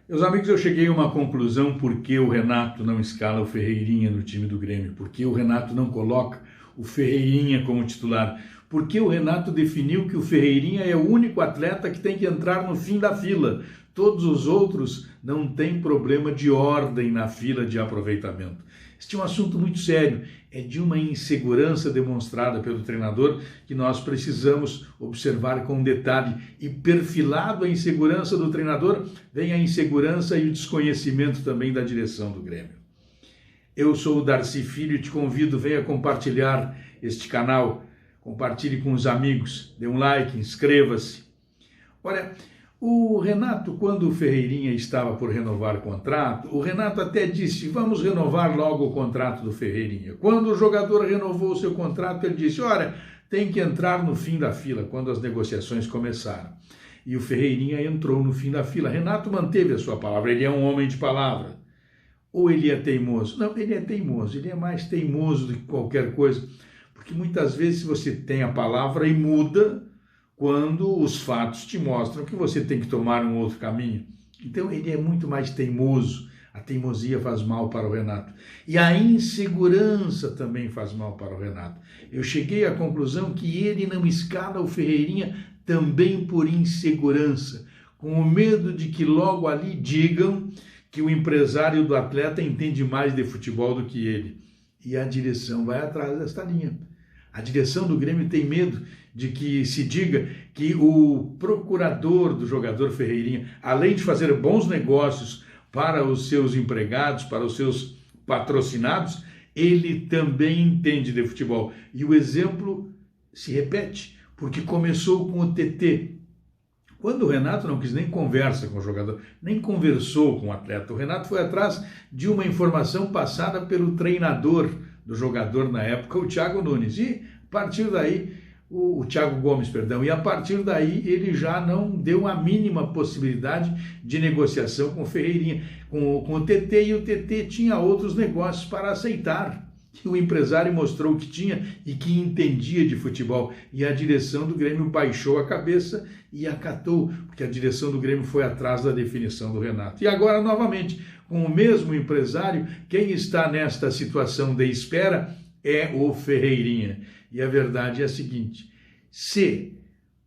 Meus amigos, eu cheguei a uma conclusão porque o Renato não escala o Ferreirinha no time do Grêmio, porque o Renato não coloca o Ferreirinha como titular, porque o Renato definiu que o Ferreirinha é o único atleta que tem que entrar no fim da fila. Todos os outros não têm problema de ordem na fila de aproveitamento. Este é um assunto muito sério, é de uma insegurança demonstrada pelo treinador que nós precisamos observar com detalhe. E perfilado a insegurança do treinador, vem a insegurança e o desconhecimento também da direção do Grêmio. Eu sou o Darcy Filho e te convido, venha compartilhar este canal, compartilhe com os amigos, dê um like, inscreva-se. Olha, o Renato, quando o Ferreirinha estava por renovar o contrato, o Renato até disse, vamos renovar logo o contrato do Ferreirinha. Quando o jogador renovou o seu contrato, ele disse, olha, tem que entrar no fim da fila, quando as negociações começaram. E o Ferreirinha entrou no fim da fila. Renato manteve a sua palavra, ele é um homem de palavra. Ou ele é teimoso? Não, ele é teimoso, ele é mais teimoso do que qualquer coisa, porque muitas vezes você tem a palavra e muda quando os fatos te mostram que você tem que tomar um outro caminho. Então ele é muito mais teimoso. A teimosia faz mal para o Renato. E a insegurança também faz mal para o Renato. Eu cheguei à conclusão que ele não escala o Ferreirinha também por insegurança, com o medo de que logo ali digam que o empresário do atleta entende mais de futebol do que ele. E a direção vai atrás desta linha. A direção do Grêmio tem medo de que se diga que o procurador do jogador Ferreirinha, além de fazer bons negócios para os seus empregados, para os seus patrocinados, ele também entende de futebol. E o exemplo se repete, porque começou com o TT. Quando o Renato não quis nem conversa com o jogador, nem conversou com o atleta, o Renato foi atrás de uma informação passada pelo treinador do jogador na época, o Thiago Nunes, e a partir daí, o Thiago Gomes, perdão, e a partir daí ele já não deu a mínima possibilidade de negociação com o Ferreirinha, com o TT, e o TT tinha outros negócios para aceitar. E o empresário mostrou que tinha e que entendia de futebol, e a direção do Grêmio baixou a cabeça e acatou, porque a direção do Grêmio foi atrás da definição do Renato. E agora, novamente, com o mesmo empresário, quem está nesta situação de espera é o Ferreirinha. E a verdade é a seguinte, se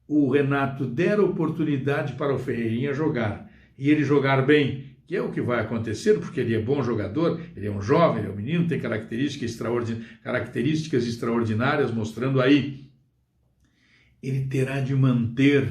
o Renato der oportunidade para o Ferreirinha jogar, e ele jogar bem, que é o que vai acontecer, porque ele é bom jogador, ele é um jovem, ele é um menino, tem características extraordinárias, mostrando aí, ele terá de manter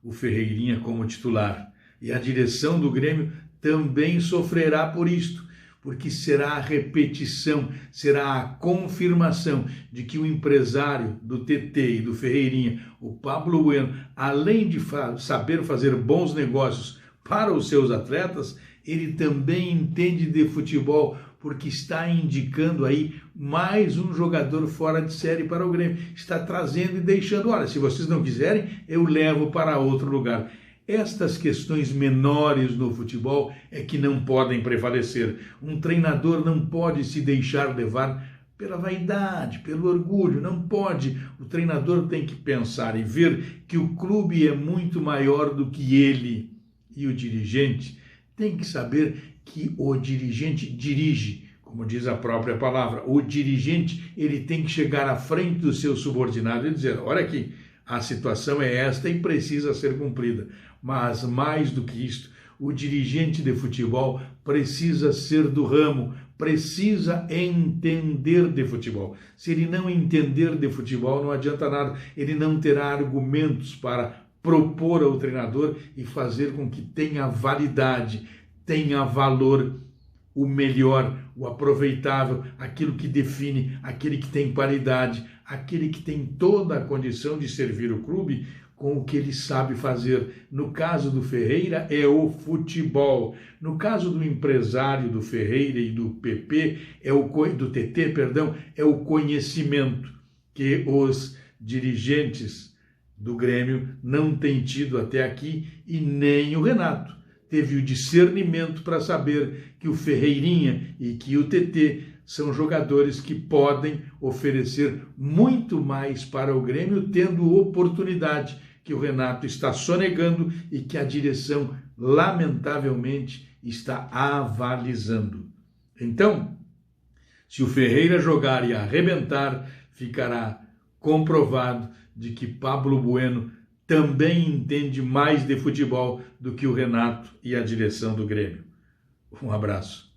o Ferreirinha como titular. E a direção do Grêmio também sofrerá por isto, porque será a repetição, será a confirmação de que o empresário do TT e do Ferreirinha, o Pablo Bueno, além de saber fazer bons negócios para os seus atletas, ele também entende de futebol, porque está indicando aí mais um jogador fora de série para o Grêmio. Está trazendo e deixando, olha, se vocês não quiserem, eu levo para outro lugar. Estas questões menores no futebol é que não podem prevalecer. Um treinador não pode se deixar levar pela vaidade, pelo orgulho, não pode. O treinador tem que pensar e ver que o clube é muito maior do que ele. E o dirigente tem que saber que o dirigente dirige, como diz a própria palavra. O dirigente, ele tem que chegar à frente do seu subordinado e dizer, olha aqui, a situação é esta e precisa ser cumprida. Mas mais do que isto, o dirigente de futebol precisa ser do ramo, precisa entender de futebol. Se ele não entender de futebol, não adianta nada. Ele não terá argumentos para propor ao treinador e fazer com que tenha validade, tenha valor, o melhor, o aproveitável, aquilo que define, aquele que tem qualidade, aquele que tem toda a condição de servir o clube com o que ele sabe fazer. No caso do Ferreira, é o futebol. No caso do empresário do Ferreira e do PP, do TT, perdão, é o conhecimento que os dirigentes do Grêmio não têm tido até aqui, e nem o Renato teve o discernimento para saber que o Ferreirinha e que o TT são jogadores que podem oferecer muito mais para o Grêmio, tendo oportunidade que o Renato está sonegando e que a direção lamentavelmente, está avalizando. Então, se o Ferreira jogar e arrebentar, ficará comprovado de que Pablo Bueno também entende mais de futebol do que o Renato e a direção do Grêmio. Um abraço.